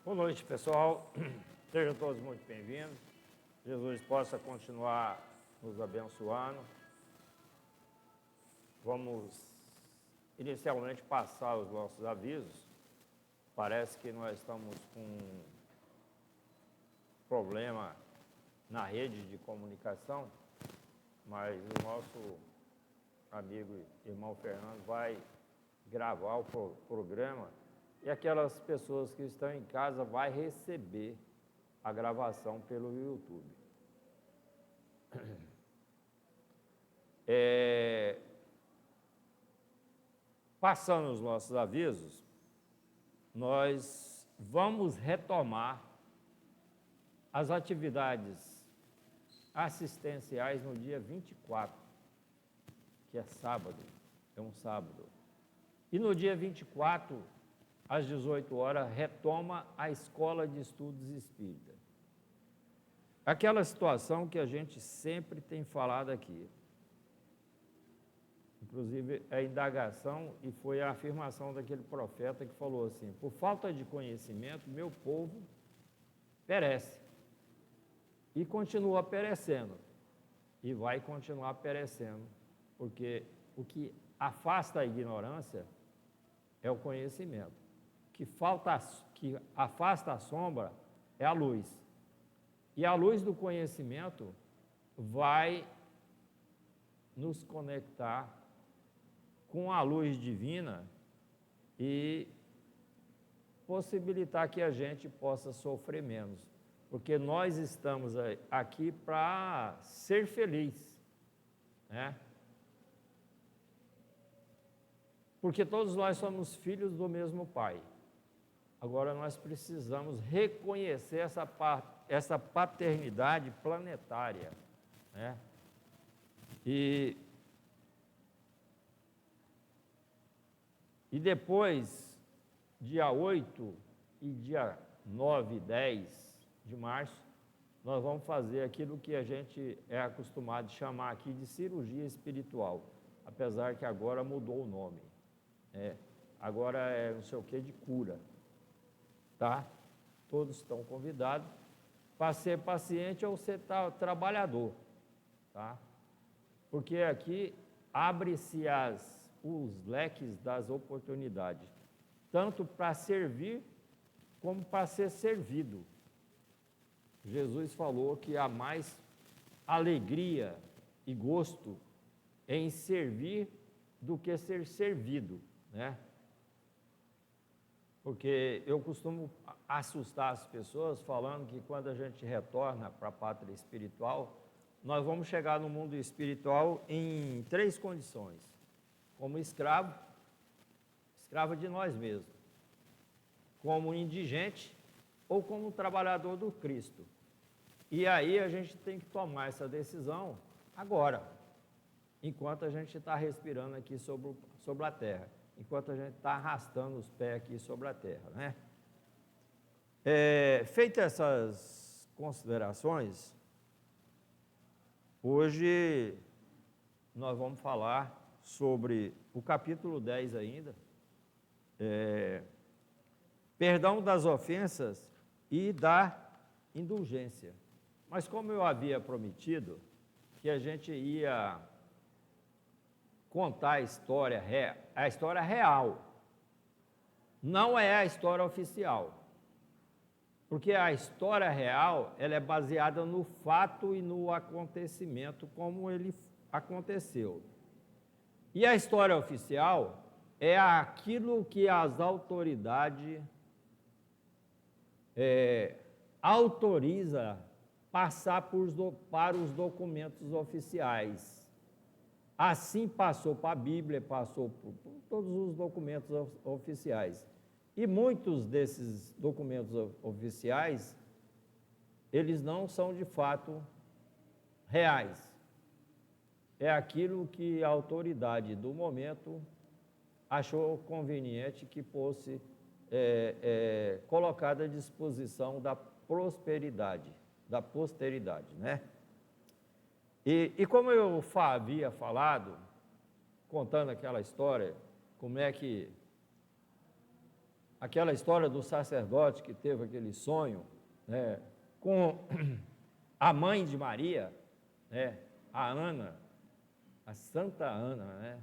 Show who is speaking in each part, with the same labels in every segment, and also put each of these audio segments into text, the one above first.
Speaker 1: Boa noite, pessoal. Sejam todos muito bem-vindos. Jesus possa continuar nos abençoando. Vamos inicialmente passar os nossos avisos. Parece que nós estamos com um problema na rede de comunicação, mas o nosso amigo e irmão Fernando vai gravar o programa e aquelas pessoas que estão em casa vai receber a gravação pelo YouTube. Passando os nossos avisos, nós vamos retomar as atividades assistenciais no dia 24, que é sábado, é um sábado. E no dia 24, às 18 horas, retoma a Escola de Estudos Espírita. Aquela situação que a gente sempre tem falado aqui. Inclusive, a indagação e foi a afirmação daquele profeta que falou assim: por falta de conhecimento, meu povo perece. E continua perecendo. E vai continuar perecendo. Porque o que afasta a ignorância é o conhecimento. Que afasta a sombra é a luz. E a luz do conhecimento vai nos conectar com a luz divina e possibilitar que a gente possa sofrer menos. Porque nós estamos aqui para ser feliz, né? Porque todos nós somos filhos do mesmo Pai. Agora nós precisamos reconhecer essa paternidade planetária, né? E depois, dia 8 e dia 9 e 10 de março, nós vamos fazer aquilo que a gente é acostumado a chamar aqui de cirurgia espiritual, apesar que agora mudou o nome. Agora é não sei o que de cura, tá? Todos estão convidados para ser paciente ou ser trabalhador, tá? Porque aqui abre-se os leques das oportunidades, tanto para servir como para ser servido. Jesus falou que há mais alegria e gosto em servir do que ser servido, né? Porque eu costumo assustar as pessoas falando que quando a gente retorna para a pátria espiritual, nós vamos chegar no mundo espiritual em 3 condições: como escravo de nós mesmos, como indigente ou como trabalhador do Cristo. E aí a gente tem que tomar essa decisão agora, enquanto a gente está respirando aqui sobre a terra, enquanto a gente está arrastando os pés aqui sobre a terra, né? Feitas essas considerações, hoje nós vamos falar sobre o capítulo 10 ainda, perdão das ofensas e da indulgência. Mas como eu havia prometido que a gente ia contar a história real, não é a história oficial. Porque a história real, ela é baseada no fato e no acontecimento como ele aconteceu. E a história oficial é aquilo que as autoridades autoriza passar para os documentos oficiais. Assim passou para a Bíblia, passou por todos os documentos oficiais. E muitos desses documentos oficiais, eles não são de fato reais. É aquilo que a autoridade do momento achou conveniente que fosse colocado à disposição da prosperidade, da posteridade, né? E como eu havia falado, contando aquela história, como é que aquela história do sacerdote que teve aquele sonho, né, com a mãe de Maria, né, a Ana, a Santa Ana, né?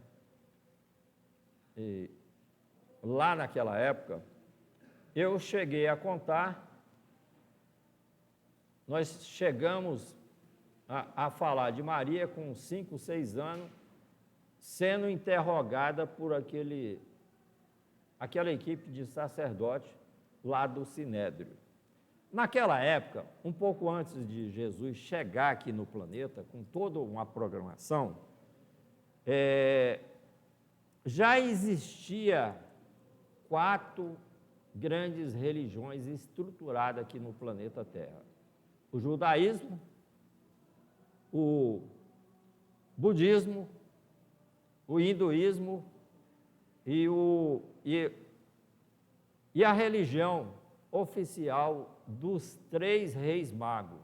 Speaker 1: E lá naquela época, eu cheguei a contar, nós chegamos a falar de Maria com 5, 6 anos, sendo interrogada por aquela equipe de sacerdote lá do Sinédrio. Naquela época, um pouco antes de Jesus chegar aqui no planeta, com toda uma programação, já existia 4 grandes religiões estruturadas aqui no planeta Terra. O judaísmo, o budismo, o hinduísmo e a religião oficial dos 3 reis magos.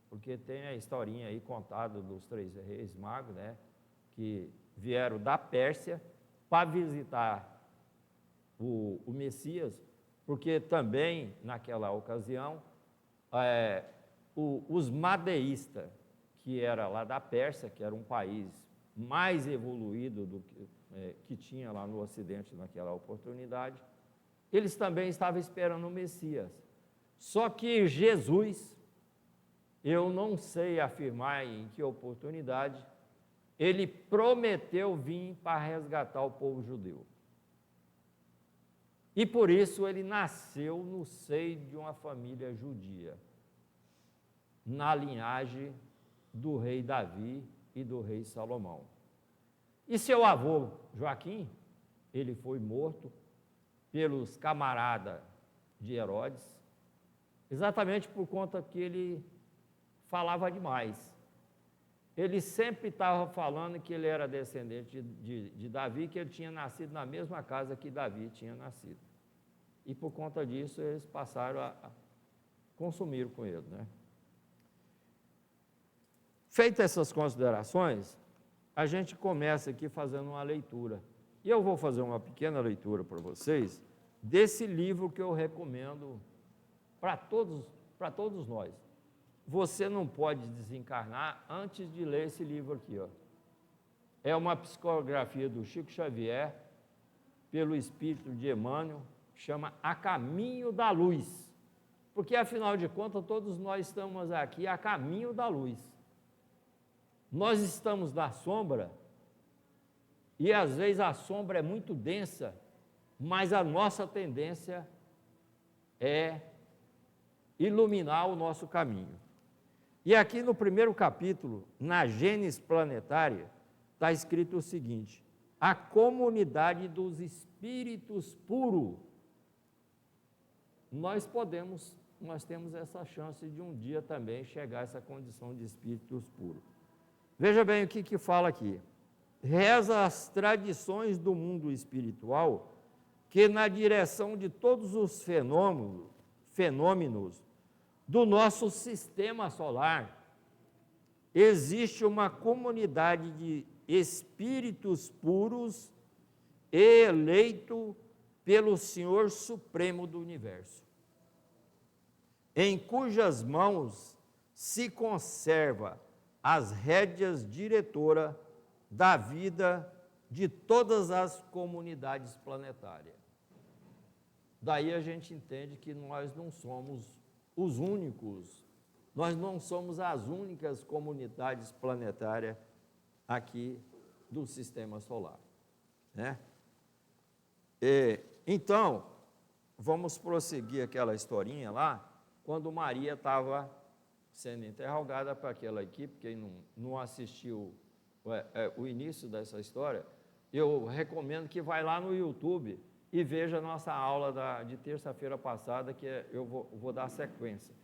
Speaker 1: Porque tem a historinha aí contada dos 3 reis magos, né? Que vieram da Pérsia para visitar o Messias, porque também, naquela ocasião, os madeístas, que era lá da Pérsia, que era um país mais evoluído do que tinha lá no Ocidente naquela oportunidade, eles também estavam esperando o Messias. Só que Jesus, eu não sei afirmar em que oportunidade, ele prometeu vir para resgatar o povo judeu. E por isso ele nasceu no seio de uma família judia, na linhagem do rei Davi e do rei Salomão. E seu avô, Joaquim, ele foi morto pelos camaradas de Herodes, exatamente por conta que ele falava demais. Ele sempre estava falando que ele era descendente de Davi, que ele tinha nascido na mesma casa que Davi tinha nascido. E por conta disso, eles passaram a consumir com ele, né? Feitas essas considerações, a gente começa aqui fazendo uma leitura. E eu vou fazer uma pequena leitura para vocês desse livro que eu recomendo para todos nós. Você não pode desencarnar antes de ler esse livro aqui, ó. É uma psicografia do Chico Xavier, pelo espírito de Emmanuel, chama A Caminho da Luz. Porque, afinal de contas, todos nós estamos aqui a caminho da luz. Nós estamos na sombra, e às vezes a sombra é muito densa, mas a nossa tendência é iluminar o nosso caminho. E aqui no primeiro capítulo, na Gênese Planetária, está escrito o seguinte: a comunidade dos espíritos puros. Nós temos essa chance de um dia também chegar a essa condição de espíritos puros. Veja bem o que fala aqui. Reza as tradições do mundo espiritual que na direção de todos os fenômenos do nosso sistema solar, existe uma comunidade de espíritos puros eleito pelo Senhor Supremo do Universo, em cujas mãos se conserva as rédeas diretoras da vida de todas as comunidades planetárias. Daí a gente entende que nós não somos os únicos, nós não somos as únicas comunidades planetárias aqui do sistema solar, né? Então, vamos prosseguir aquela historinha lá, quando Maria estava sendo interrogada para aquela equipe. Quem não assistiu o início dessa história, eu recomendo que vá lá no YouTube e veja a nossa aula de terça-feira passada, que eu vou dar sequência.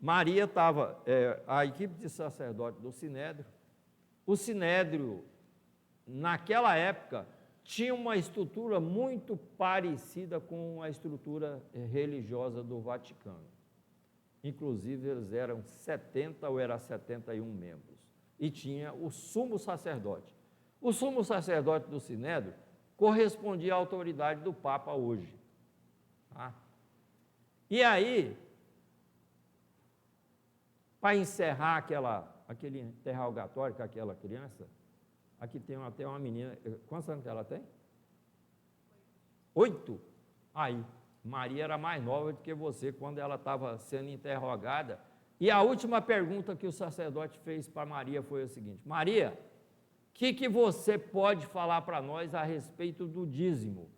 Speaker 1: Maria estava, a equipe de sacerdote do Sinédrio. O Sinédrio, naquela época, tinha uma estrutura muito parecida com a estrutura religiosa do Vaticano. Inclusive, eles eram 70 ou eram 71 membros. E tinha o sumo sacerdote. O sumo sacerdote do Sinédrio correspondia à autoridade do Papa hoje. Tá? E aí, para encerrar aquele interrogatório com aquela criança, aqui tem até uma menina, quantos anos que ela tem? 8. Aí, Maria era mais nova do que você quando ela estava sendo interrogada. E a última pergunta que o sacerdote fez para Maria foi a seguinte: Maria, o que você pode falar para nós a respeito do dízimo?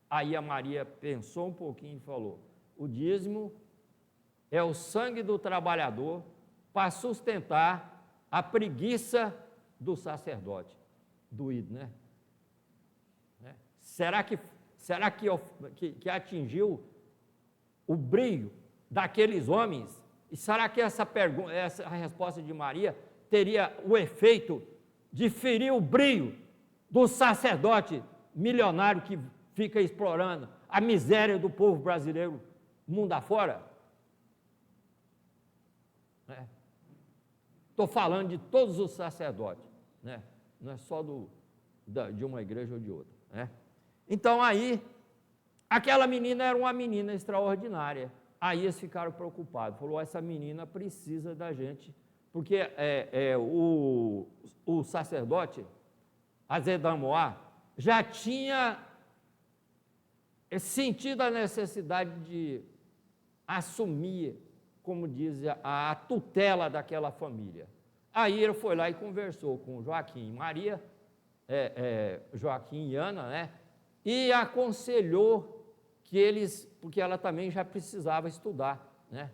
Speaker 1: Aí a Maria pensou um pouquinho e falou: o dízimo é o sangue do trabalhador para sustentar a preguiça do sacerdote. Doído, né? Será que atingiu o brilho daqueles homens? E será que essa resposta de Maria teria o efeito de ferir o brilho do sacerdote milionário que fica explorando a miséria do povo brasileiro mundo afora? Estou falando de todos os sacerdotes, né? Não é só de uma igreja ou de outra, né? Então aí, aquela menina era uma menina extraordinária. Aí eles ficaram preocupados, falou: essa menina precisa da gente, porque o sacerdote, Azedamoá, já tinha sentido a necessidade de assumir, como diz, a tutela daquela família. Aí ele foi lá e conversou com Joaquim e Maria, Joaquim e Ana, né? E aconselhou que eles, porque ela também já precisava estudar, né?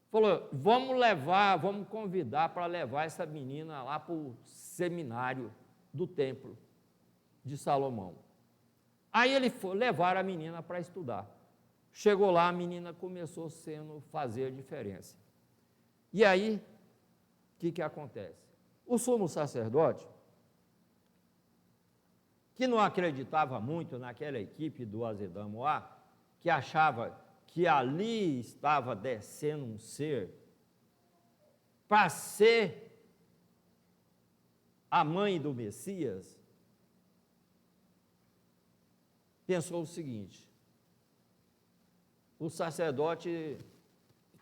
Speaker 1: Falou: vamos convidar para levar essa menina lá para o seminário do templo de Salomão. Aí levaram a menina para estudar. Chegou lá, a menina começou a fazer a diferença. E aí, o que acontece? O sumo sacerdote, que não acreditava muito naquela equipe do Azedamoá, que achava que ali estava descendo um ser para ser a mãe do Messias, pensou o seguinte: o sacerdote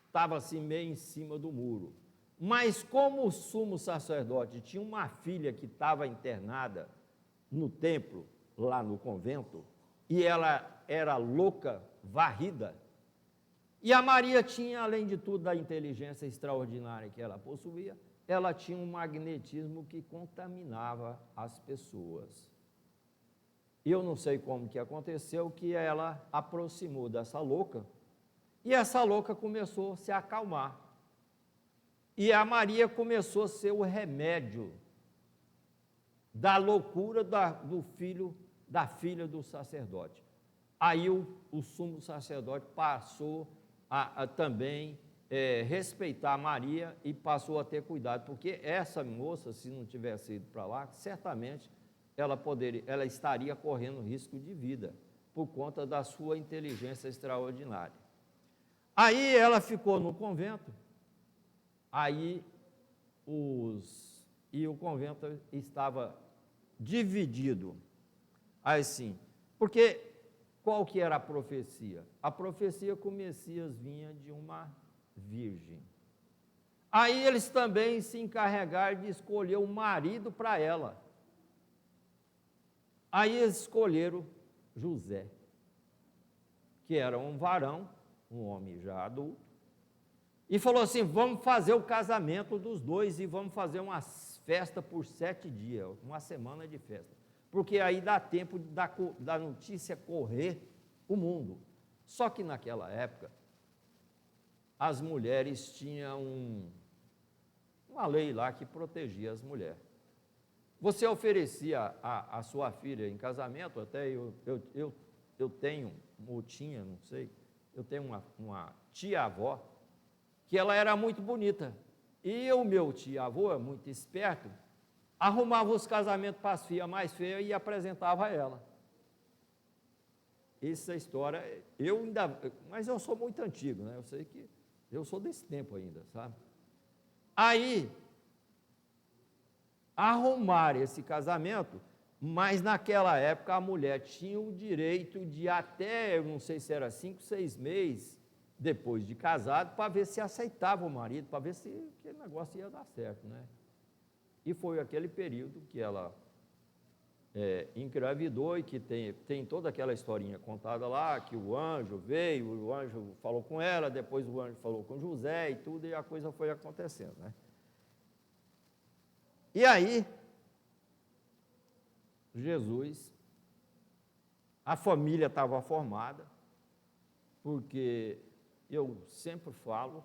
Speaker 1: estava assim meio em cima do muro, mas como o sumo sacerdote tinha uma filha que estava internada no templo, lá no convento, e ela era louca, varrida, e a Maria tinha, além de tudo, da inteligência extraordinária que ela possuía, ela tinha um magnetismo que contaminava as pessoas. Eu não sei como que aconteceu, que ela aproximou dessa louca, e essa louca começou a se acalmar, e a Maria começou a ser o remédio da loucura da filha do sacerdote. Aí o sumo sacerdote passou a também respeitar Maria e passou a ter cuidado, porque essa moça, se não tivesse ido para lá, certamente ela estaria correndo risco de vida, por conta da sua inteligência extraordinária. Aí ela ficou no convento, e o convento estava dividido, assim, porque qual que era a profecia? A profecia que o Messias vinha de uma virgem. Aí eles também se encarregaram de escolher um marido para ela. Aí eles escolheram José, que era um varão, um homem já adulto, e falou assim: vamos fazer o casamento dos dois e vamos fazer uma festa por 7 dias, uma semana de festa, porque aí dá tempo da notícia correr o mundo. Só que naquela época, as mulheres tinham uma lei lá que protegia as mulheres. Você oferecia a sua filha em casamento, até eu tenho, ou tinha, não sei, eu tenho uma tia-avó, que ela era muito bonita, e o meu tio-avô, muito esperto, arrumava os casamentos para as filhas mais feias e apresentava a ela. Essa história, mas eu sou muito antigo, né? Eu sei que eu sou desse tempo ainda, sabe? Aí, arrumar esse casamento, Mas naquela época a mulher tinha o direito de até, eu não sei se era 5, 6 meses depois de casado, para ver se aceitava o marido, para ver se aquele negócio ia dar certo, né? E foi aquele período que ela engravidou e que tem toda aquela historinha contada lá, que o anjo veio, o anjo falou com ela, depois o anjo falou com José e tudo, e a coisa foi acontecendo, né? E aí, Jesus, a família estava formada, porque eu sempre falo,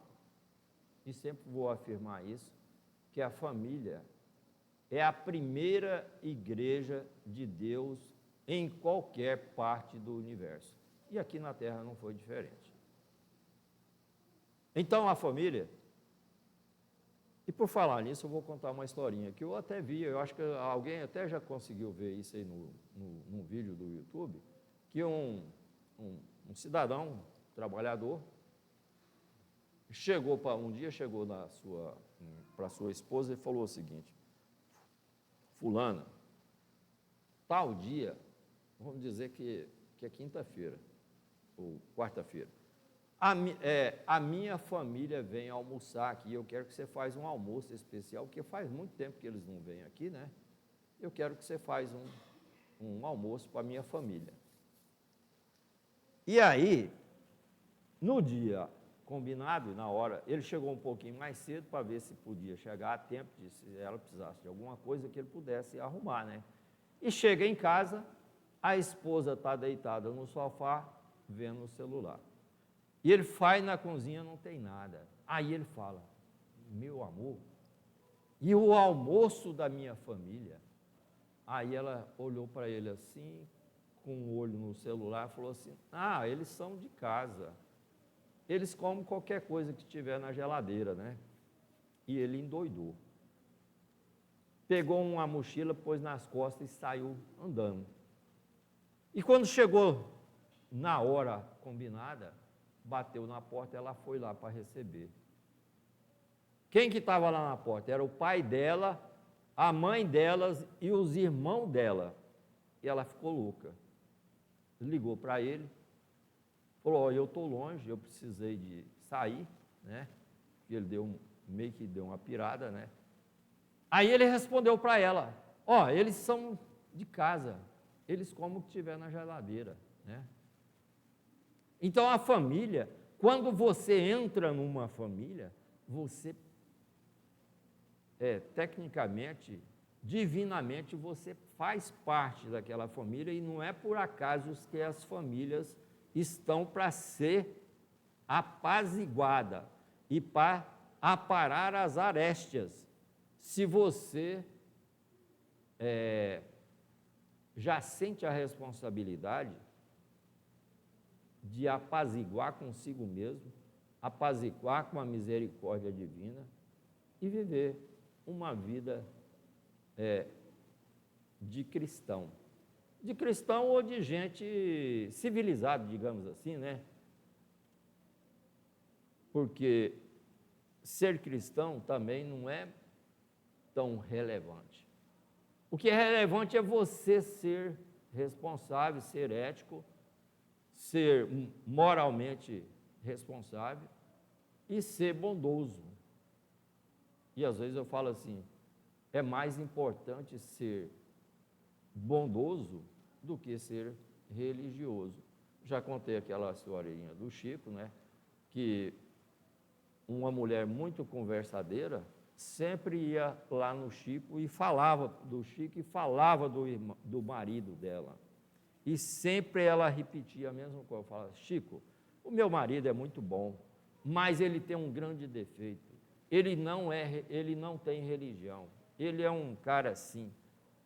Speaker 1: e sempre vou afirmar isso, que a família é a primeira igreja de Deus em qualquer parte do universo. E aqui na Terra não foi diferente. Então a família, e por falar nisso eu vou contar uma historinha que eu até vi, eu acho que alguém até já conseguiu ver isso aí num vídeo do YouTube, que um cidadão, trabalhador, um dia chegou para sua esposa e falou o seguinte: fulana, tal dia, vamos dizer que é quinta-feira, ou quarta-feira, a minha família vem almoçar aqui, eu quero que você faça um almoço especial, porque faz muito tempo que eles não vêm aqui, né? Eu quero que você faça um almoço para a minha família. E aí, no dia combinado, na hora, ele chegou um pouquinho mais cedo para ver se podia chegar a tempo, se ela precisasse de alguma coisa que ele pudesse arrumar, né? E chega em casa, a esposa está deitada no sofá, vendo o celular. E ele vai na cozinha, não tem nada. Aí ele fala: meu amor, e o almoço da minha família? Aí ela olhou para ele assim, com o olho no celular, falou assim: ah, eles são de casa. Eles comem qualquer coisa que tiver na geladeira, né? E ele endoidou. Pegou uma mochila, pôs nas costas e saiu andando. E quando chegou na hora combinada, bateu na porta, ela foi lá para receber. Quem que estava lá na porta? Era o pai dela, a mãe delas e os irmãos dela. E ela ficou louca. Ligou para ele, falou: eu estou longe, eu precisei de sair, né? E ele meio que deu uma pirada, né? Aí ele respondeu para ela: eles são de casa, eles comem o que tiver na geladeira, né? Então a família, quando você entra numa família, você, tecnicamente, divinamente, você faz parte daquela família e não é por acaso que as famílias estão para ser apaziguada e para aparar as arestas. Se você já sente a responsabilidade de apaziguar consigo mesmo, apaziguar com a misericórdia divina e viver uma vida de cristão ou de gente civilizada, digamos assim, né? Porque ser cristão também não é tão relevante. O que é relevante é você ser responsável, ser ético, ser moralmente responsável e ser bondoso. E às vezes eu falo assim, é mais importante ser bondoso do que ser religioso. Já contei aquela historinha do Chico, né? Que uma mulher muito conversadeira sempre ia lá no Chico e falava do Chico e falava do marido dela. E sempre ela repetia a mesma coisa. Falava: Chico, o meu marido é muito bom, mas ele tem um grande defeito. Ele não tem religião. Ele é um cara assim.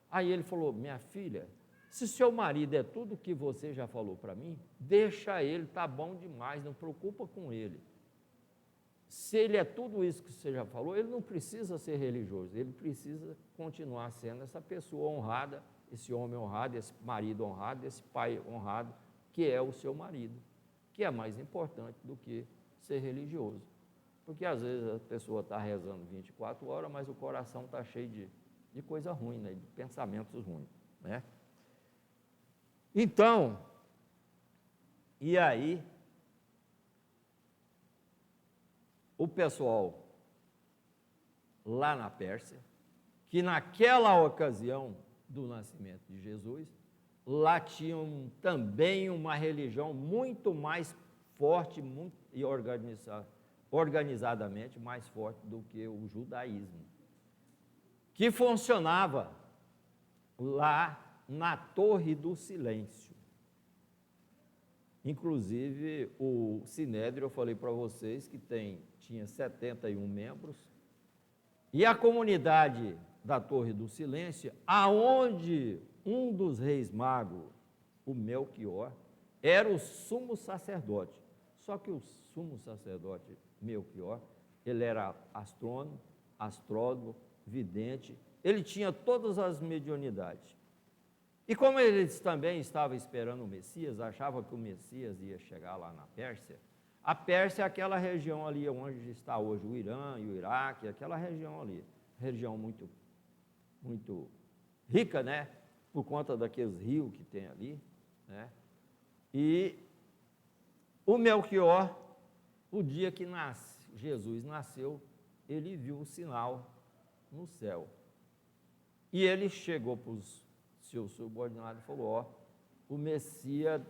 Speaker 1: Aí ele falou: minha filha, se seu marido é tudo o que você já falou para mim, deixa ele, tá bom demais, não preocupa com ele. Se ele é tudo isso que você já falou, ele não precisa ser religioso, ele precisa continuar sendo essa pessoa honrada, esse homem honrado, esse marido honrado, esse pai honrado, que é o seu marido, que é mais importante do que ser religioso. Porque às vezes a pessoa está rezando 24 horas, mas o coração está cheio de coisa ruim, né? De pensamentos ruins. né? Então, e aí, o pessoal lá na Pérsia, que naquela ocasião do nascimento de Jesus, lá tinham também uma religião muito mais forte e organizadamente mais forte do que o judaísmo, que funcionava lá na Torre do Silêncio. Inclusive, o Sinédrio, eu falei para vocês que tinha 71 membros, e a comunidade da Torre do Silêncio, aonde um dos reis magos, o Melquior, era o sumo sacerdote. Só que o sumo sacerdote Melquior, ele era astrônomo, astrólogo, vidente, ele tinha todas as mediunidades. E como eles também estavam esperando o Messias, achavam que o Messias ia chegar lá na Pérsia, a Pérsia é aquela região ali onde está hoje o Irã e o Iraque, aquela região ali, região muito, muito rica, né? Por conta daqueles rios que tem ali, né? E o Melquior, o dia que Jesus nasceu, ele viu o sinal no céu. E ele chegou para os seus subordinados e falou: ó, o Messias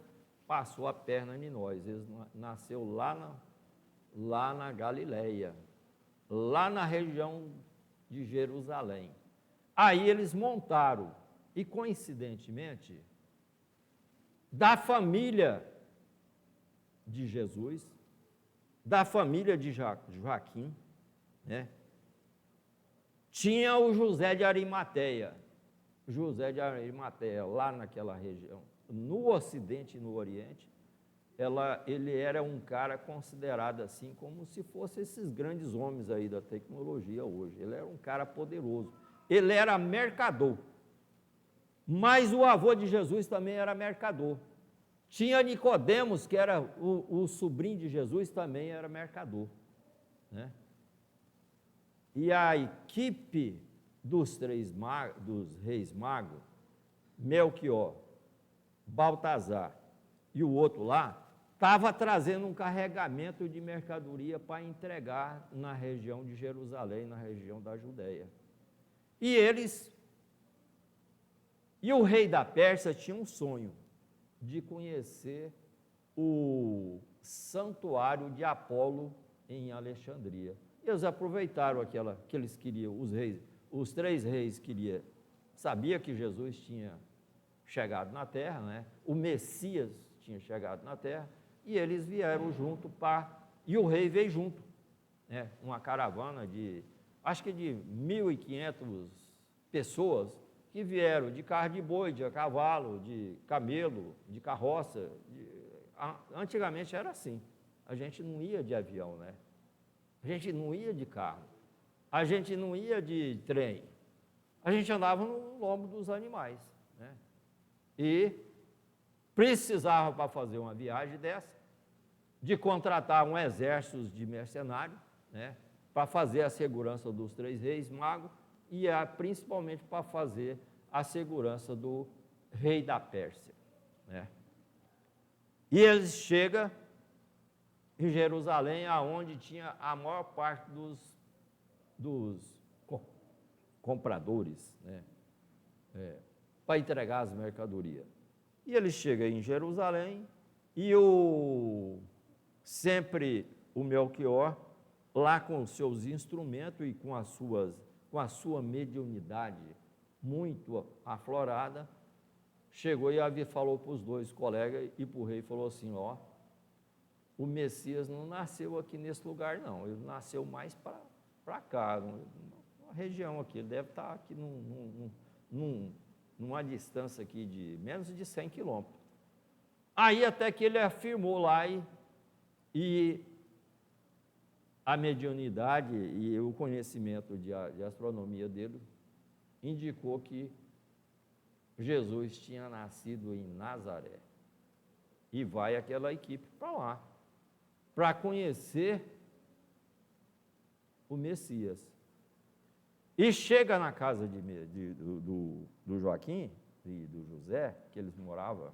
Speaker 1: passou a perna em nós, ele nasceu lá na Galileia, lá na região de Jerusalém. Aí eles montaram, e coincidentemente, da família de Jesus, da família de Joaquim, né? Tinha o José de Arimateia. José de Arimateia, lá naquela região, no Ocidente e no Oriente, ele era um cara considerado assim como se fosse esses grandes homens aí da tecnologia hoje. Ele era um cara poderoso. Ele era mercador. Mas o avô de Jesus também era mercador. Tinha Nicodemos, que era o sobrinho de Jesus, também era mercador, né? E a equipe dos reis magos, Melquior, Baltazar e o outro lá, estava trazendo um carregamento de mercadoria para entregar na região de Jerusalém, na região da Judéia. E o rei da Pérsia tinha um sonho de conhecer o santuário de Apolo em Alexandria. E eles aproveitaram que eles queriam, os três reis sabia que Jesus tinha chegado na terra, né? O Messias tinha chegado na terra, e eles vieram junto e o rei veio junto, né? Uma caravana acho que de 1.500 pessoas, que vieram de carro de boi, de cavalo, de camelo, de carroça. Antigamente era assim, a gente não ia de avião, né? A gente não ia de carro, a gente não ia de trem, a gente andava no lombo dos animais, né? E precisava, para fazer uma viagem dessa, de contratar um exército de mercenários, né? Para fazer a segurança dos três reis magos e principalmente para fazer a segurança do rei da Pérsia, né? E eles chegam em Jerusalém, aonde tinha a maior parte dos compradores, né? Para entregar as mercadorias. E ele chega em Jerusalém e sempre o Melquior, lá com os seus instrumentos e com a sua mediunidade muito aflorada, chegou e falou para os dois colegas e para o rei, falou assim: ó, o Messias não nasceu aqui nesse lugar, não, ele nasceu mais para cá, numa região aqui, ele deve estar aqui numa distância aqui de menos de 100 quilômetros. Aí até que ele afirmou lá e a mediunidade e o conhecimento de astronomia dele indicou que Jesus tinha nascido em Nazaré. E vai aquela equipe para lá, para conhecer o Messias. E chega na casa do Joaquim, e do José, que eles moravam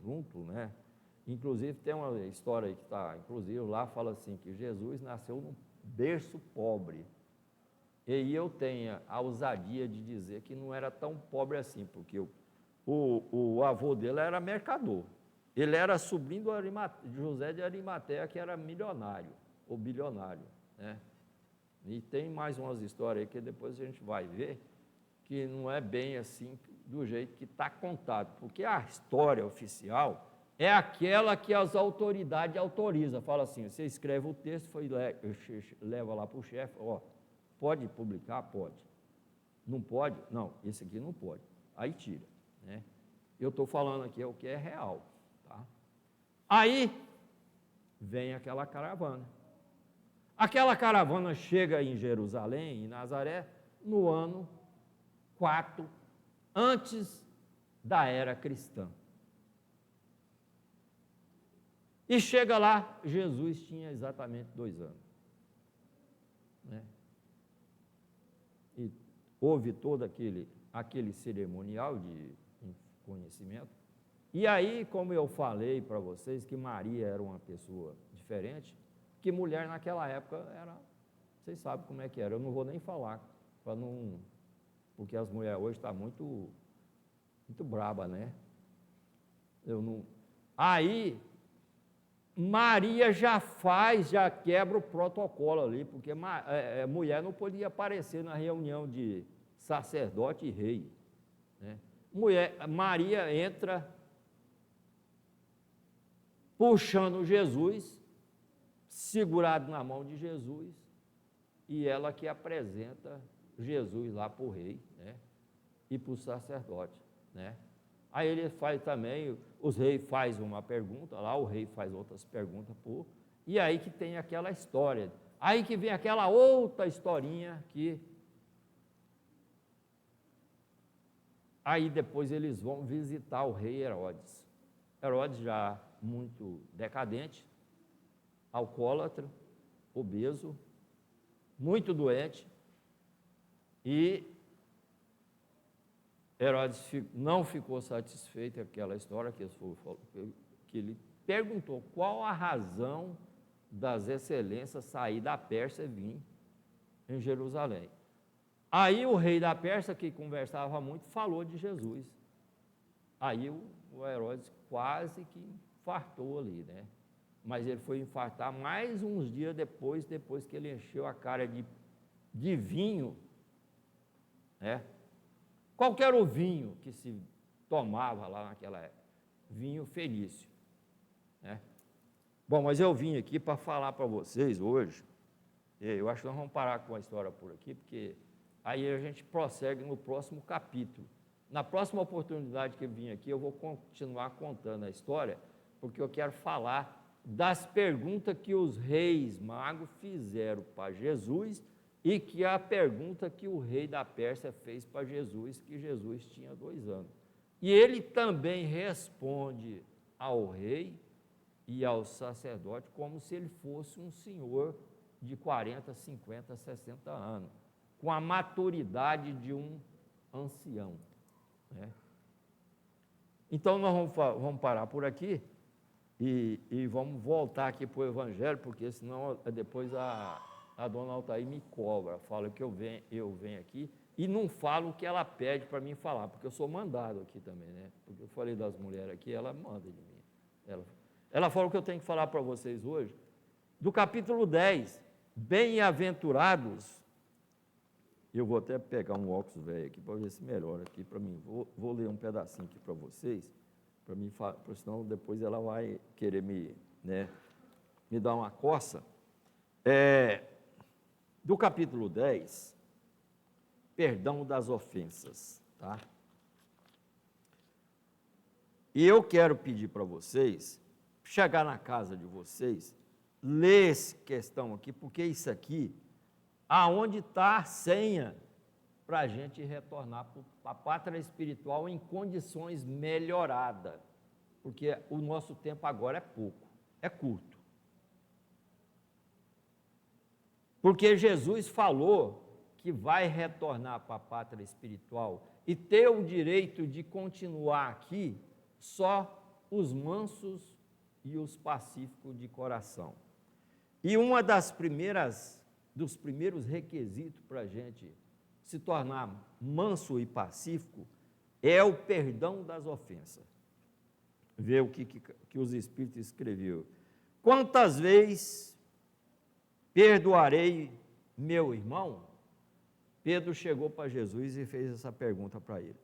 Speaker 1: junto, né? Inclusive tem uma história aí que está, inclusive lá fala assim, que Jesus nasceu num berço pobre. E aí eu tenho a ousadia de dizer que não era tão pobre assim, porque o avô dele era mercador. Ele era sobrinho de José de Arimateia, que era milionário, ou bilionário, né? E tem mais umas histórias aí que depois a gente vai ver, que não é bem assim do jeito que está contado, porque a história oficial é aquela que as autoridades autorizam. Fala assim, você escreve o texto, leva lá para o chefe, ó, pode publicar? Pode. Não pode? Não, esse aqui não pode. Aí tira, né? Eu estou falando aqui o que é real, tá? Aí vem aquela caravana. Aquela caravana chega em Jerusalém, em Nazaré, no ano 4, antes da era cristã. E chega lá, Jesus tinha exatamente 2 anos. Né? E houve todo aquele cerimonial de conhecimento. E aí, como eu falei para vocês, que Maria era uma pessoa diferente, que mulher naquela época era, vocês sabem como é que era, eu não vou nem falar, para não, porque as mulheres hoje estão muito braba, né? Aí, Maria já quebra o protocolo ali, porque mulher não podia aparecer na reunião de sacerdote e rei, né? Maria entra puxando Jesus, segurado na mão de Jesus, e ela que apresenta Jesus lá para o rei, né? E para o sacerdote, né? Aí ele faz também, os reis fazem uma pergunta lá, o rei faz outras perguntas, e aí que tem aquela história. Aí que vem aquela outra historinha que... Aí depois eles vão visitar o rei Herodes. Herodes já muito decadente, alcoólatra, obeso, muito doente, e Herodes não ficou satisfeito com aquela história que ele perguntou qual a razão das excelências sair da Pérsia e vir em Jerusalém. Aí o rei da Pérsia, que conversava muito, falou de Jesus. Aí o Herodes quase que infartou ali, né? Mas ele foi infartar mais uns dias depois que ele encheu a cara de vinho, né? Qual que era o vinho que se tomava lá naquela época? Vinho fenício, né? Bom, mas eu vim aqui para falar para vocês hoje, eu acho que nós vamos parar com a história por aqui, porque aí a gente prossegue no próximo capítulo. Na próxima oportunidade que eu vim aqui, eu vou continuar contando a história, porque eu quero falar das perguntas que os reis magos fizeram para Jesus e que a pergunta que o rei da Pérsia fez para Jesus, que Jesus tinha 2 anos. E ele também responde ao rei e ao sacerdote como se ele fosse um senhor de 40, 50, 60 anos, com a maturidade de um ancião, né? Então, nós vamos parar por aqui e vamos voltar aqui para o Evangelho, porque senão depois a dona Altair me cobra, fala que eu venho aqui e não falo o que ela pede para mim falar, porque eu sou mandado aqui também, né? Porque eu falei das mulheres aqui, ela manda de mim. Ela fala o que eu tenho que falar para vocês hoje, do capítulo 10, bem-aventurados. Eu vou até pegar um óculos velho aqui para ver se melhora aqui para mim. Vou ler um pedacinho aqui para vocês, para mim, porque senão depois ela vai querer me dar uma coça. Do capítulo 10, perdão das ofensas, tá? E eu quero pedir para vocês, chegar na casa de vocês, ler essa questão aqui, porque isso aqui, aonde está a senha para a gente retornar para a pátria espiritual em condições melhoradas, porque o nosso tempo agora é pouco, é curto. Porque Jesus falou que vai retornar para a pátria espiritual e ter o direito de continuar aqui só os mansos e os pacíficos de coração. E uma dos primeiros requisitos para a gente se tornar manso e pacífico é o perdão das ofensas. Vê o que os Espíritos escreveu. Quantas vezes perdoarei meu irmão? Pedro chegou para Jesus e fez essa pergunta para ele.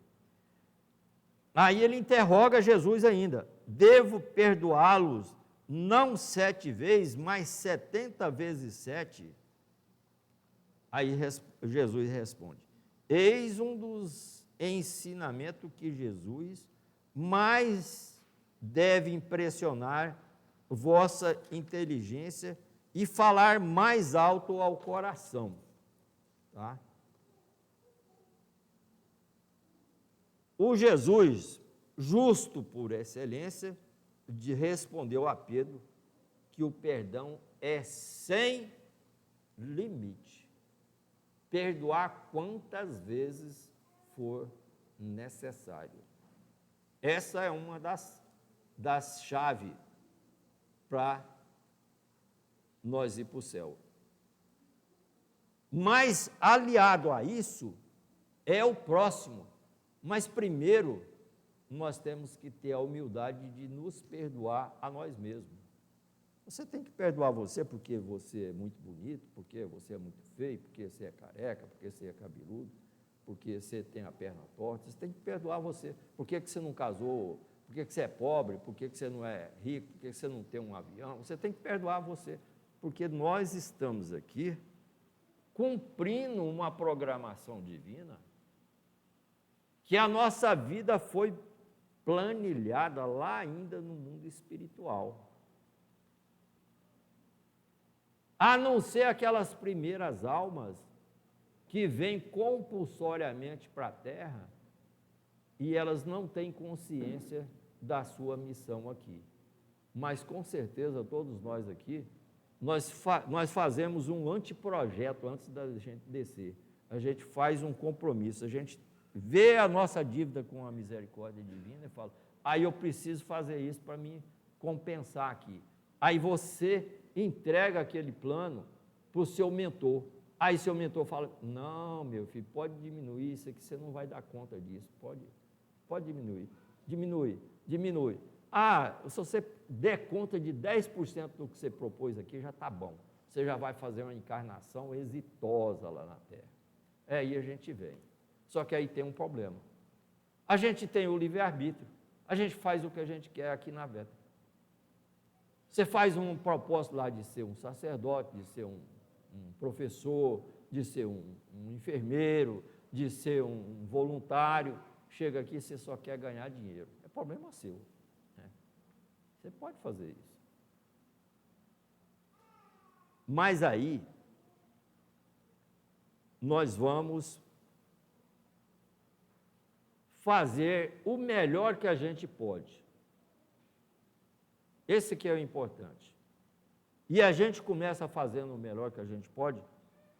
Speaker 1: Aí ele interroga Jesus ainda: devo perdoá-los não 7 vezes, mas 70 vezes 7? Aí Jesus responde: eis um dos ensinamentos que Jesus mais deve impressionar vossa inteligência e falar mais alto ao coração. Tá? O Jesus, justo por excelência, respondeu a Pedro que o perdão é sem limite. Perdoar quantas vezes for necessário. Essa é uma das chaves para nós ir para o céu. Mas, aliado a isso, é o próximo. Mas, primeiro, nós temos que ter a humildade de nos perdoar a nós mesmos. Você tem que perdoar você porque você é muito bonito, porque você é muito feio, porque você é careca, porque você é cabeludo, porque você tem a perna torta. Você tem que perdoar você. Por que você não casou? Por que você é pobre? Por que você não é rico? Por que você não tem um avião? Você tem que perdoar você, porque nós estamos aqui cumprindo uma programação divina que a nossa vida foi planilhada lá ainda no mundo espiritual. A não ser aquelas primeiras almas que vêm compulsoriamente para a Terra e elas não têm consciência da sua missão aqui. Mas, com certeza, todos nós aqui, nós fazemos um anteprojeto antes da gente descer. A gente faz um compromisso, a gente vê a nossa dívida com a misericórdia divina e fala: aí eu preciso fazer isso para me compensar aqui. Aí você entrega aquele plano para o seu mentor. Aí seu mentor fala: não, meu filho, pode diminuir isso aqui, você não vai dar conta disso, pode diminuir, diminui. Ah, se você der conta de 10% do que você propôs aqui, já está bom. Você já vai fazer uma encarnação exitosa lá na Terra. Aí a gente vem. Só que aí tem um problema. A gente tem o livre-arbítrio. A gente faz o que a gente quer aqui na vida. Você faz um propósito lá de ser um sacerdote, de ser um professor, de ser um enfermeiro, de ser um voluntário. Chega aqui, você só quer ganhar dinheiro. É problema seu. Né? Você pode fazer isso. Mas aí, nós vamos fazer o melhor que a gente pode. Esse que é o importante. E a gente começa fazendo o melhor que a gente pode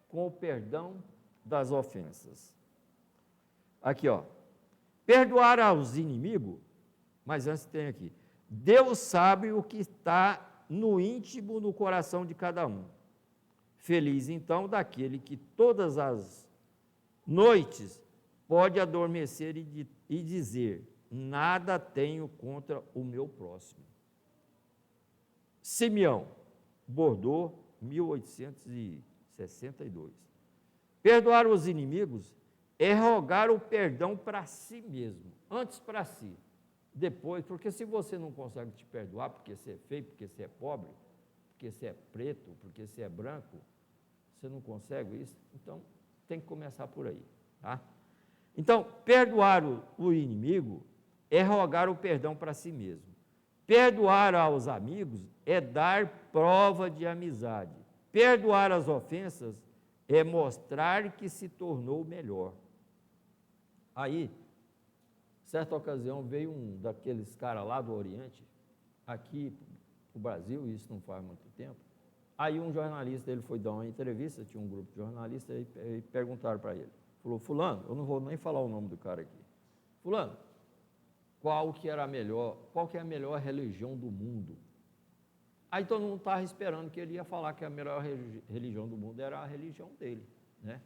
Speaker 1: com o perdão das ofensas. Aqui, ó. Perdoar aos inimigos, mas antes tem aqui: Deus sabe o que está no íntimo do coração de cada um. Feliz, então, daquele que todas as noites pode adormecer e dizer: nada tenho contra o meu próximo. Simeão, Bordeaux, 1862. Perdoar os inimigos é rogar o perdão para si mesmo, antes para si, depois, porque se você não consegue te perdoar porque você é feio, porque você é pobre, porque você é preto, porque você é branco, você não consegue isso, então tem que começar por aí, tá? Então, perdoar o inimigo é rogar o perdão para si mesmo. Perdoar aos amigos é dar prova de amizade. Perdoar as ofensas é mostrar que se tornou melhor. Aí, certa ocasião, veio um daqueles caras lá do Oriente, aqui para o Brasil, isso não faz muito tempo. Aí um jornalista, ele foi dar uma entrevista, tinha um grupo de jornalistas, e perguntaram para ele: falou, fulano, eu não vou nem falar o nome do cara aqui. Fulano, qual que é a melhor religião do mundo? Aí todo mundo estava esperando que ele ia falar que a melhor religião do mundo era a religião dele, né?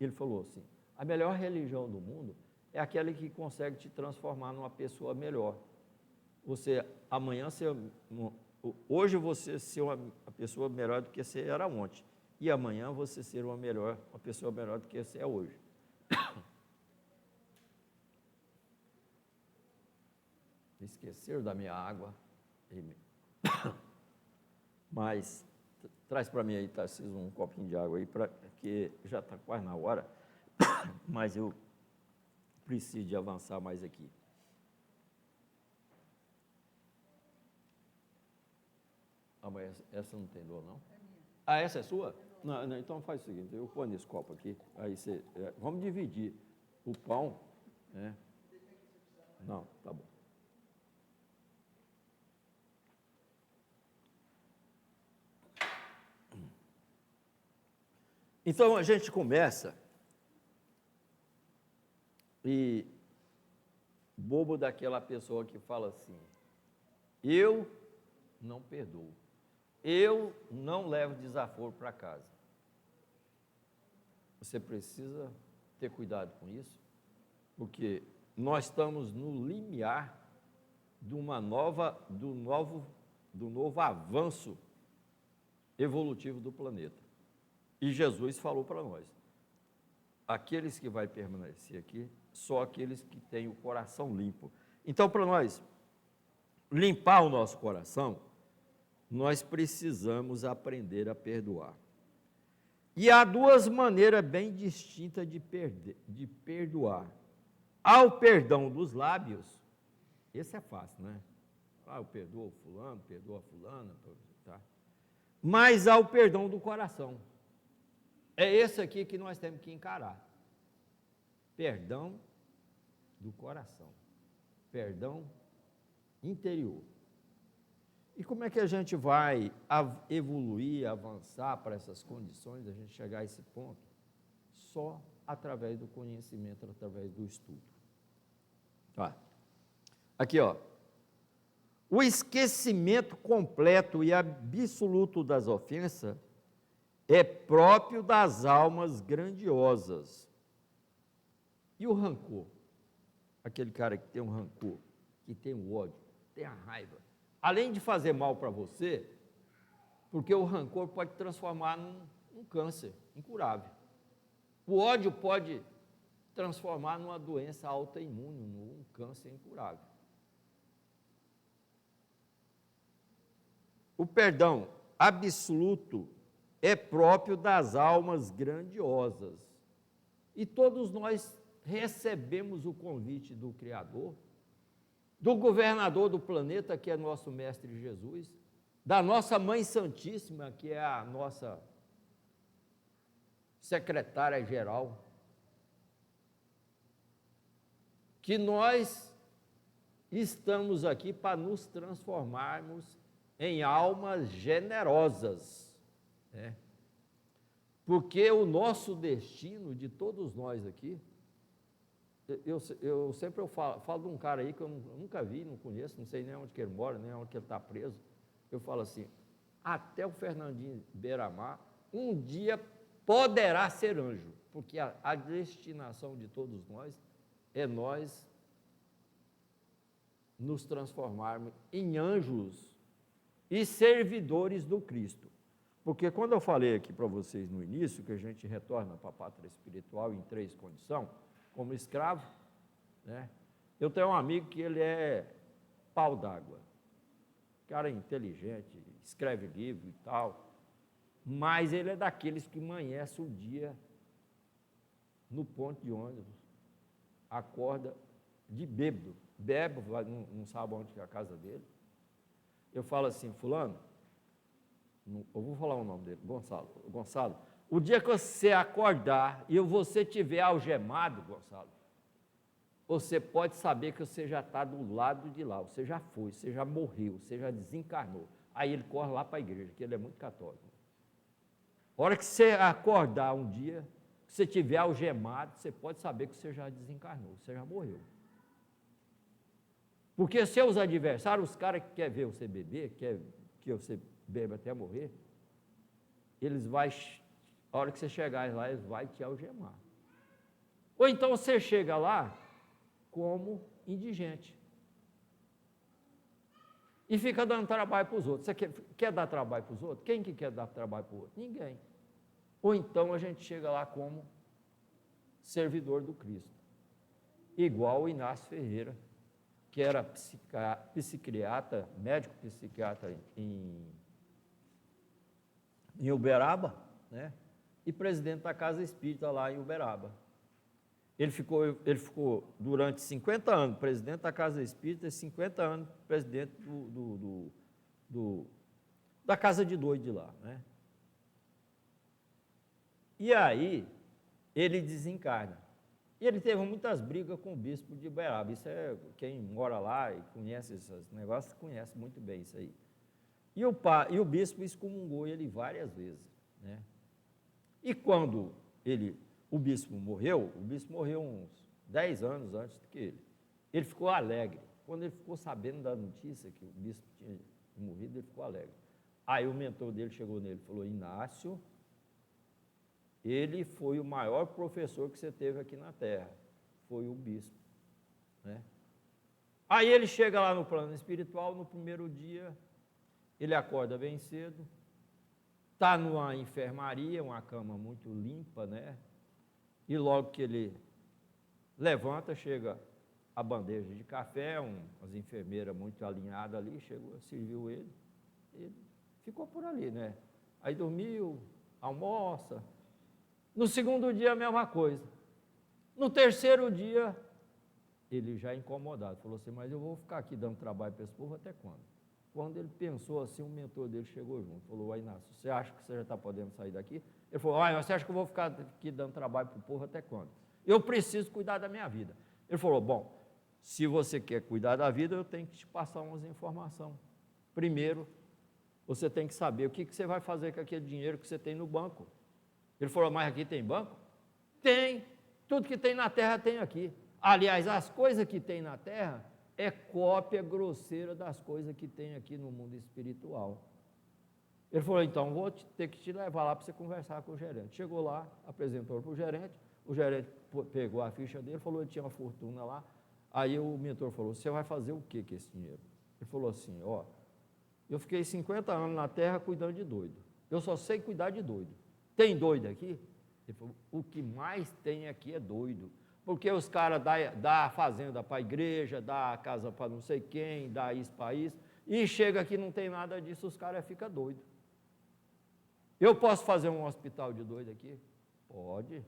Speaker 1: Ele falou assim, a melhor religião do mundo é aquela que consegue te transformar numa pessoa melhor. Hoje você ser uma pessoa melhor do que você era ontem, e amanhã você ser uma pessoa melhor do que você é hoje. Esqueceram da minha água, mas traz para mim aí, Tarcísio, um copinho de água aí, porque já está quase na hora, mas eu preciso de avançar mais aqui. Mas essa não tem dor, não? É minha. Ah, essa é sua? Não, então faz o seguinte, eu ponho nesse copo aqui, aí vamos dividir o pão, né? Não, tá bom. Então a gente começa e bobo daquela pessoa que fala assim, eu não perdoo, eu não levo desaforo para casa. Você precisa ter cuidado com isso, porque nós estamos no limiar de do novo avanço evolutivo do planeta. E Jesus falou para nós, aqueles que vão permanecer aqui, só aqueles que têm o coração limpo. Então, para nós limpar o nosso coração, nós precisamos aprender a perdoar. E há duas maneiras bem distintas de perdoar. Há o perdão dos lábios, esse é fácil, né? Eu perdoo fulano, perdoa fulana, tá? Mas há o perdão do coração. É esse aqui que nós temos que encarar. Perdão do coração. Perdão interior. E como é que a gente vai evoluir, avançar para essas condições, a gente chegar a esse ponto? Só através do conhecimento, através do estudo. Aqui, ó. O esquecimento completo e absoluto das ofensas é próprio das almas grandiosas. E o rancor? Aquele cara que tem um rancor, que tem o ódio, tem a raiva. Além de fazer mal para você, porque o rancor pode transformar num câncer incurável. O ódio pode transformar numa doença autoimune, num câncer incurável. O perdão absoluto é próprio das almas grandiosas. E todos nós recebemos o convite do Criador, do governador do planeta, que é nosso Mestre Jesus, da nossa Mãe Santíssima, que é a nossa secretária-geral, que nós estamos aqui para nos transformarmos em almas generosas, né? Porque o nosso destino, de todos nós aqui, eu sempre falo de um cara aí que eu nunca vi, não conheço, não sei nem onde que ele mora, nem onde que ele está preso. Eu falo assim, até o Fernandinho Beiramar, um dia poderá ser anjo, porque a destinação de todos nós é nós nos transformarmos em anjos e servidores do Cristo. Porque quando eu falei aqui para vocês no início, que a gente retorna para a pátria espiritual em 3 condições, como escravo, né? Eu tenho um amigo que ele é pau d'água, cara inteligente, escreve livro e tal, mas ele é daqueles que amanhece o dia no ponto de ônibus, acorda de bêbado, bebe, não sabe onde é a casa dele. Eu falo assim, fulano, eu vou falar o nome dele, Gonçalo, o dia que você acordar e você tiver algemado, Gonçalo, você pode saber que você já está do lado de lá, você já foi, você já morreu, você já desencarnou. Aí ele corre lá para a igreja, que ele é muito católico. A hora que você acordar um dia, Se você estiver algemado, você pode saber que você já desencarnou, você já morreu. Porque seus adversários, os caras que querem ver você beber, querem que você beba até morrer, eles vão, a hora que você chegar lá, eles vão te algemar. Ou então você chega lá como indigente. E fica dando trabalho para os outros. Você quer dar trabalho para os outros? Quem que quer dar trabalho para o outro? Ninguém. Ou então a gente chega lá como servidor do Cristo. Igual o Inácio Ferreira, que era psiquiatra, médico psiquiatra em Uberaba, né? E presidente da Casa Espírita lá em Uberaba. Ele ficou durante 50 anos presidente da Casa Espírita e 50 anos presidente da Casa de Doido de lá, né? E aí, ele desencarna. E ele teve muitas brigas com o bispo de Uberaba. Isso é, quem mora lá e conhece esses negócios, conhece muito bem isso aí. E o bispo excomungou ele várias vezes, né? E quando o bispo morreu uns 10 anos antes do que ele ficou alegre. Quando ele ficou sabendo da notícia que o bispo tinha morrido, ele ficou alegre. Aí o mentor dele chegou nele e falou: Inácio, ele foi o maior professor que você teve aqui na Terra, foi o bispo, né? Aí ele chega lá no plano espiritual, no primeiro dia, ele acorda bem cedo, está numa enfermaria, uma cama muito limpa, né? E logo que ele levanta, chega a bandeja de café, as enfermeiras muito alinhadas ali, chegou, serviu ele ficou por ali, né? Aí dormiu, almoça. No segundo dia, a mesma coisa. No terceiro dia, ele já incomodado, falou assim: mas eu vou ficar aqui dando trabalho para esse povo até quando? Quando ele pensou assim, o mentor dele chegou junto, falou: Inácio, você acha que você já está podendo sair daqui? Ele falou: você acha que eu vou ficar aqui dando trabalho para o povo até quando? Eu preciso cuidar da minha vida. Ele falou: bom, se você quer cuidar da vida, eu tenho que te passar umas informações. Primeiro, você tem que saber o que você vai fazer com aquele dinheiro que você tem no banco. Ele falou: mas aqui tem banco? Tem, tudo que tem na terra tem aqui. Aliás, as coisas que tem na terra é cópia grosseira das coisas que tem aqui no mundo espiritual. Ele falou: então vou ter que te levar lá para você conversar com o gerente. Chegou lá, apresentou para o gerente pegou a ficha dele, falou que tinha uma fortuna lá. Aí o mentor falou: você vai fazer o que com esse dinheiro? Ele falou assim: eu fiquei 50 anos na terra cuidando de doido. Eu só sei cuidar de doido. Tem doido aqui? Ele falou: o que mais tem aqui é doido. Porque os caras dão a fazenda para a igreja, dá a casa para não sei quem, dá isso para isso, e chega aqui não tem nada disso, os caras ficam doidos. Eu posso fazer um hospital de doido aqui? Pode.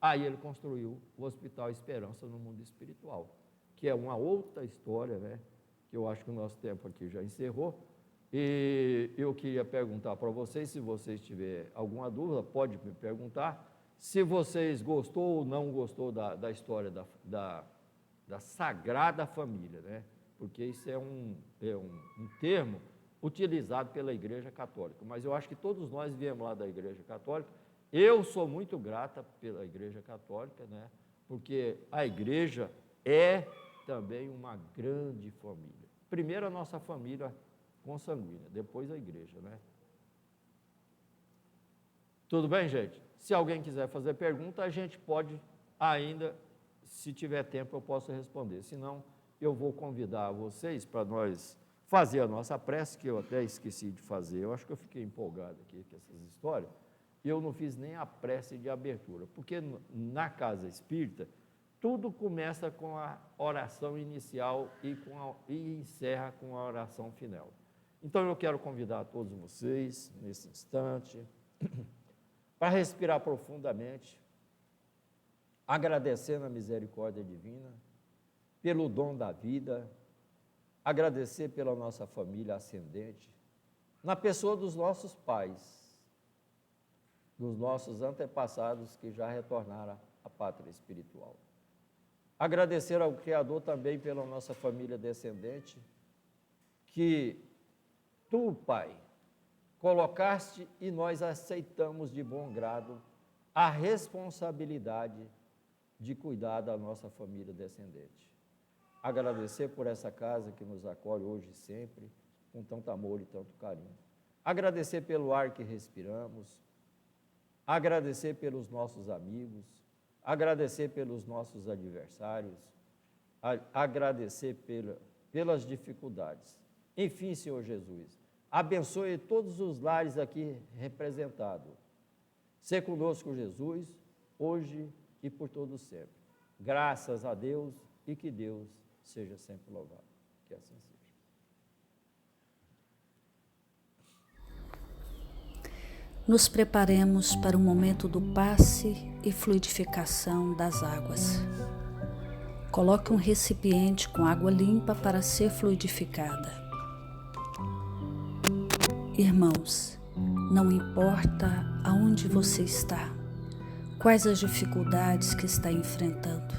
Speaker 1: Aí ele construiu o Hospital Esperança no mundo espiritual, que é uma outra história, né? Que eu acho que o nosso tempo aqui já encerrou. E eu queria perguntar para vocês, se vocês tiverem alguma dúvida, pode me perguntar. Se vocês gostou ou não gostou da história da Sagrada Família, né? Porque isso é um termo utilizado pela Igreja Católica, mas eu acho que todos nós viemos lá da Igreja Católica. Eu sou muito grata pela Igreja Católica, né? Porque a Igreja é também uma grande família. Primeiro a nossa família consanguínea, depois a Igreja, né? Tudo bem, gente? Se alguém quiser fazer pergunta, a gente pode ainda, se tiver tempo, eu posso responder. Se não, eu vou convidar vocês para nós fazer a nossa prece, que eu até esqueci de fazer. Eu acho que eu fiquei empolgado aqui com essas histórias. Eu não fiz nem a prece de abertura, porque na Casa Espírita, tudo começa com a oração inicial e encerra com a oração final. Então, eu quero convidar todos vocês, nesse instante, para respirar profundamente, agradecendo a misericórdia divina, pelo dom da vida, agradecer pela nossa família ascendente, na pessoa dos nossos pais, dos nossos antepassados que já retornaram à pátria espiritual. Agradecer ao Criador também pela nossa família descendente, que tu, Pai, colocaste e nós aceitamos de bom grado a responsabilidade de cuidar da nossa família descendente. Agradecer por essa casa que nos acolhe hoje e sempre, com tanto amor e tanto carinho. Agradecer pelo ar que respiramos, agradecer pelos nossos amigos, agradecer pelos nossos adversários, agradecer pelas dificuldades. Enfim, Senhor Jesus, abençoe todos os lares aqui representados. Sê conosco, Jesus, hoje e por todo sempre. Graças a Deus e que Deus seja sempre louvado. Que assim seja.
Speaker 2: Nos preparemos para o momento do passe e fluidificação das águas. Coloque um recipiente com água limpa para ser fluidificada. Irmãos, não importa aonde você está, quais as dificuldades que está enfrentando,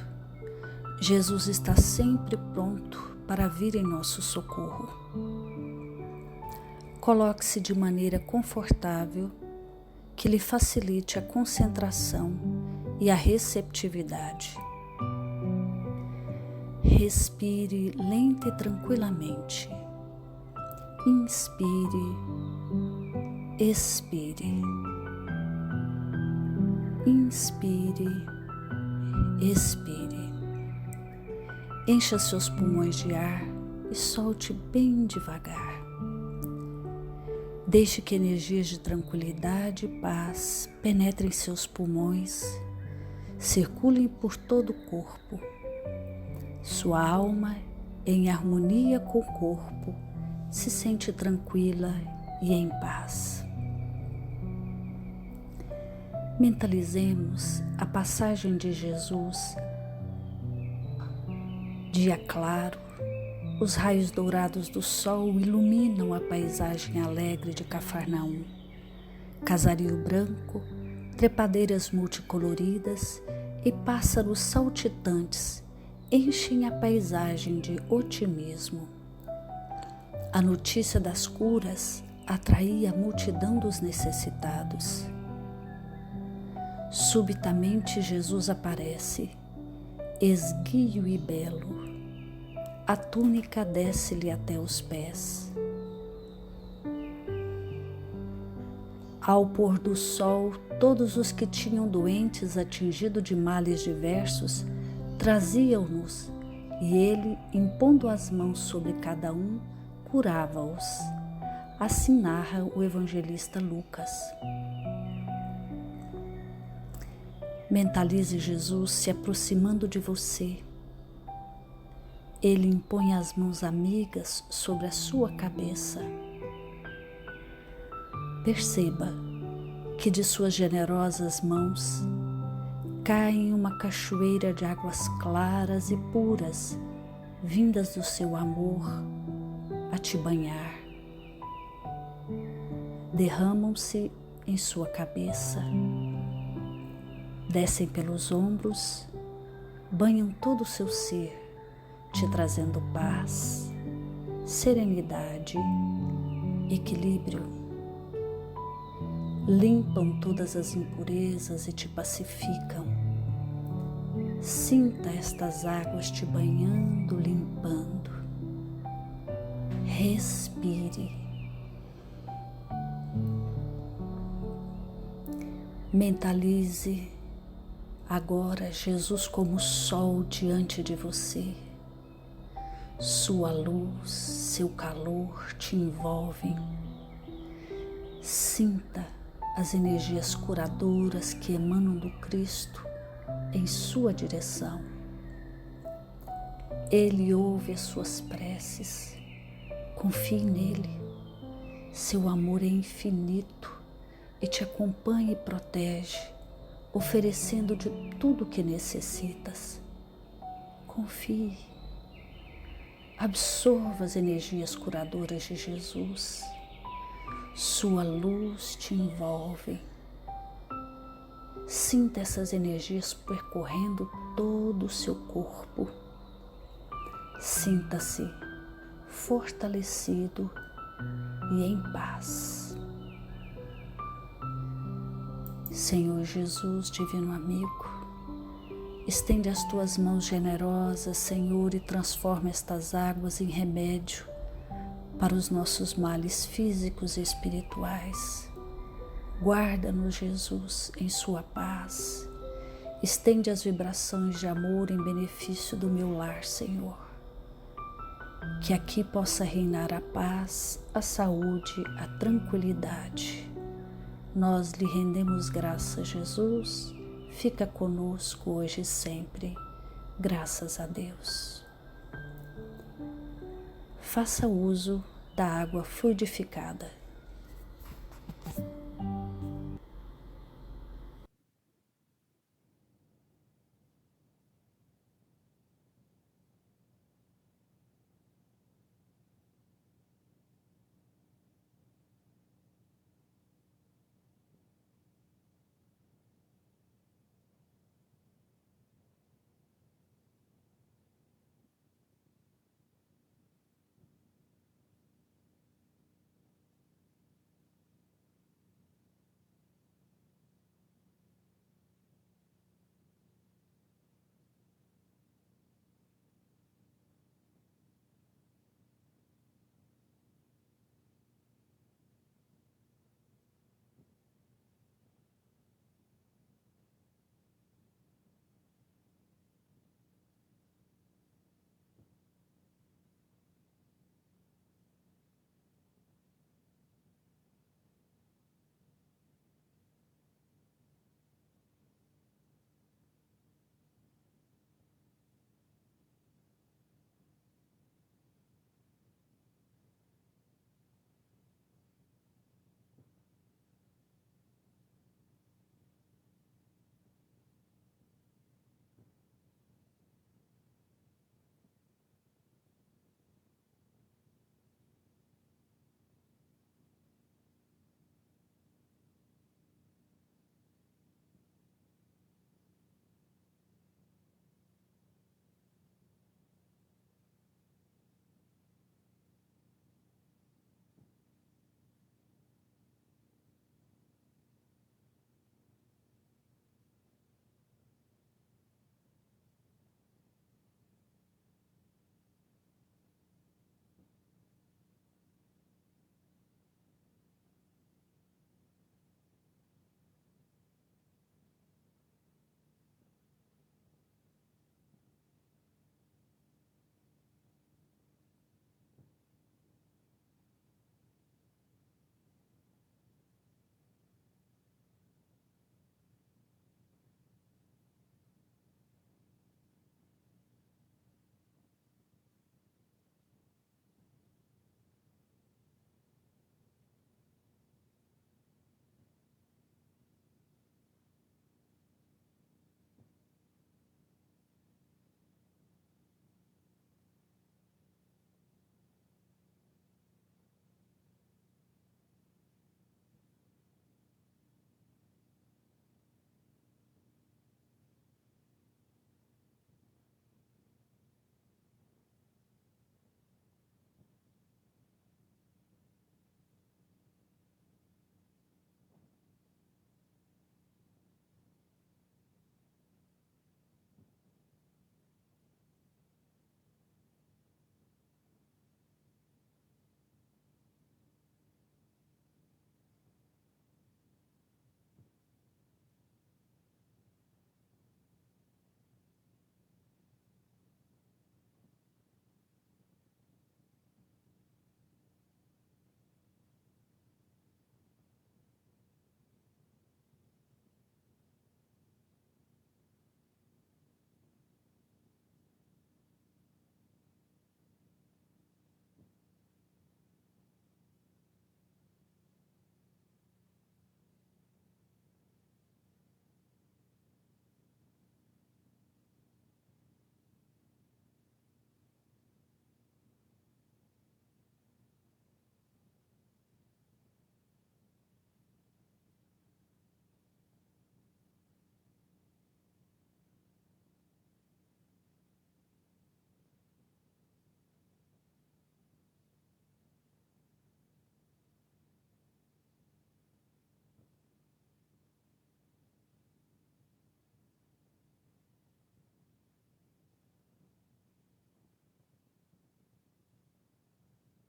Speaker 2: Jesus está sempre pronto para vir em nosso socorro. Coloque-se de maneira confortável, que lhe facilite a concentração e a receptividade. Respire lenta e tranquilamente. Inspire, expire. Inspire, expire. Encha seus pulmões de ar e solte bem devagar. Deixe que energias de tranquilidade e paz penetrem seus pulmões, circulem por todo o corpo. Sua alma, em harmonia com o corpo, se sente tranquila e em paz. Mentalizemos a passagem de Jesus. Dia claro, os raios dourados do sol iluminam a paisagem alegre de Cafarnaum. Casario branco, trepadeiras multicoloridas e pássaros saltitantes enchem a paisagem de otimismo. A notícia das curas atraía a multidão dos necessitados. Subitamente Jesus aparece, esguio e belo. A túnica desce-lhe até os pés. Ao pôr do sol, todos os que tinham doentes atingidos de males diversos traziam-nos, e ele, impondo as mãos sobre cada um, curava-os. Assim narra o evangelista Lucas. Mentalize Jesus se aproximando de você. Ele impõe as mãos amigas sobre a sua cabeça. Perceba que de suas generosas mãos caem uma cachoeira de águas claras e puras, vindas do seu amor a te banhar. Derramam-se em sua cabeça, descem pelos ombros, banham todo o seu ser, te trazendo paz, serenidade, equilíbrio. Limpam todas as impurezas e te pacificam. Sinta estas águas te banhando, limpando. Respire. Mentalize agora Jesus como sol diante de você. Sua luz, seu calor te envolvem. Sinta as energias curadoras que emanam do Cristo em sua direção. Ele ouve as suas preces. Confie nele. Seu amor é infinito e te acompanha e protege, oferecendo de tudo o que necessitas. Confie. Absorva as energias curadoras de Jesus. Sua luz te envolve. Sinta essas energias percorrendo todo o seu corpo. Sinta-se fortalecido e em paz. Senhor Jesus, divino amigo, estende as tuas mãos generosas, Senhor, e transforma estas águas em remédio para os nossos males físicos e espirituais. Guarda-nos, Jesus, em sua paz. Estende as vibrações de amor em benefício do meu lar, Senhor. Que aqui possa reinar a paz, a saúde, a tranquilidade. Nós lhe rendemos graças, Jesus. Fica conosco hoje e sempre. Graças a Deus. Faça uso da água fluidificada.